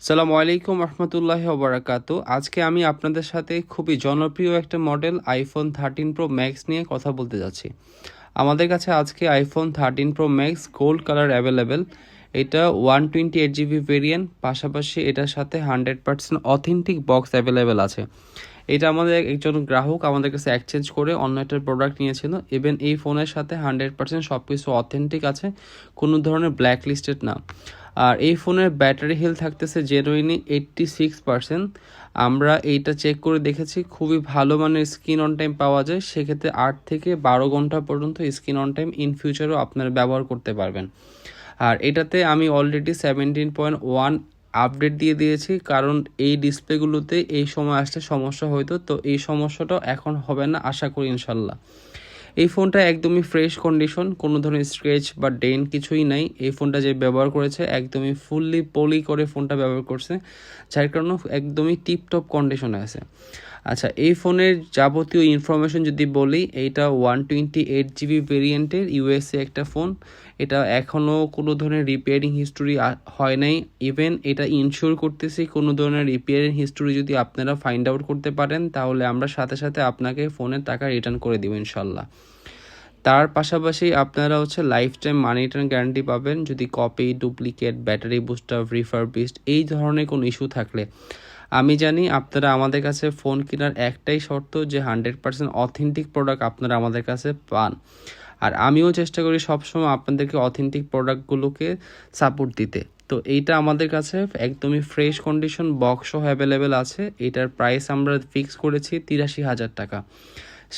আসসালামু আলাইকুম রহমতুল্লাহি ওবারাকাতু। আজকে আমি আপনাদের সাথে খুবই জনপ্রিয় একটা মডেল আইফোন 13 প্রো ম্যাক্স নিয়ে কথা বলতে যাচ্ছি। আমাদের কাছে আজকে iPhone 13 pro max gold colour available. এটা 128 জিবি ভেরিয়েন্ট, পাশাপাশি এটার সাথে 100% অথেন্টিক বক্স অ্যাভেলেবেল আছে। এটা আমাদের একজন গ্রাহক আমাদের কাছে এক্সচেঞ্জ করে অন্য একটা প্রোডাক্ট নিয়েছিল। ইভেন এই ফোনের সাথে 100% সব কিছু অথেন্টিক আছে, কোনো ধরনের ব্ল্যাক লিস্টেড না। আর এই ফোনের ব্যাটারি হেলথ থাকতেছে জেনুইনলি 86%। আমরা এইটা চেক করে দেখেছি, খুবই ভালো মানের স্ক্রিন অন টাইম পাওয়া যায়। সেক্ষেত্রে 8 থেকে 12 ঘন্টা পর্যন্ত স্ক্রিন অন টাইম ইন ফিউচারও আপনারা ব্যবহার করতে পারবেন। আর এটাতে আমি অলরেডি 17.1 আপডেট দিয়ে দিয়েছি, কারণ এই ডিসপ্লেগুলোতে এই সময় আসলে সমস্যা হইতো, তো এই সমস্যাটাও এখন হবে না আশা করি ইনশাল্লাহ। এই ফোনটা একদমই ফ্রেশ কন্ডিশন, কোনো ধরনের স্ক্র্যাচ বা ডেন কিছুই নাই। এই ফোনটা যে ব্যবহার করেছে একদমই ফুললি পলি করে ফোনটা ব্যবহার করছে, যার কারণে একদমই টিপটপ কন্ডিশনে আছে। আচ্ছা, এই ফোনের যাবতীয় ইনফরমেশন যদি বলি, এইটা 128 জিবি ভেরিয়েন্টের ইউএসএ একটা ফোন। এটা এখনও কোনো ধরনের রিপেয়ারিং হিস্টোরি হয় নাই। ইভেন এটা ইনশিওর করতেছি, কোনো ধরনের রিপেয়ারিং হিস্টোরি যদি আপনারা ফাইন্ড আউট করতে পারেন, তাহলে আমরা সাথে সাথে আপনাকে ফোনের টাকা রিটার্ন করে দেবো ইনশাল্লাহ। তার পাশাপাশি আপনারা লাইফ টাইম মানি রিটার্ন গ্যারান্টি পাবেন যদি copy, duplicate, battery booster, refurbished এই ধরনের কোনো ইস্যু থাকলে। আমি জানি আপনারা আমাদের কাছে ফোন কেনার একটাই শর্ত যে 100% অথেন্টিক প্রোডাক্ট আপনারা আমাদের কাছে পান। আর আমিও চেষ্টা করি সবসময় আপনাদেরকে অথেন্টিক প্রোডাক্টগুলোকে সাপোর্ট দিতে। তো এইটা আমাদের কাছে একদমই ফ্রেশ কন্ডিশন বক্সও অ্যাভেলেবেল আছে। এটার প্রাইস আমরা ফিক্স করেছি 83,000 টাকা।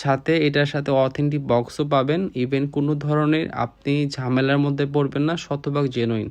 সাথে এটার সাথে অথেন্টিক বক্সও পাবেন। ইভেন কোনো ধরনের আপনি ঝামেলার মধ্যে পড়বেন না, শতভাগ জেনুইন।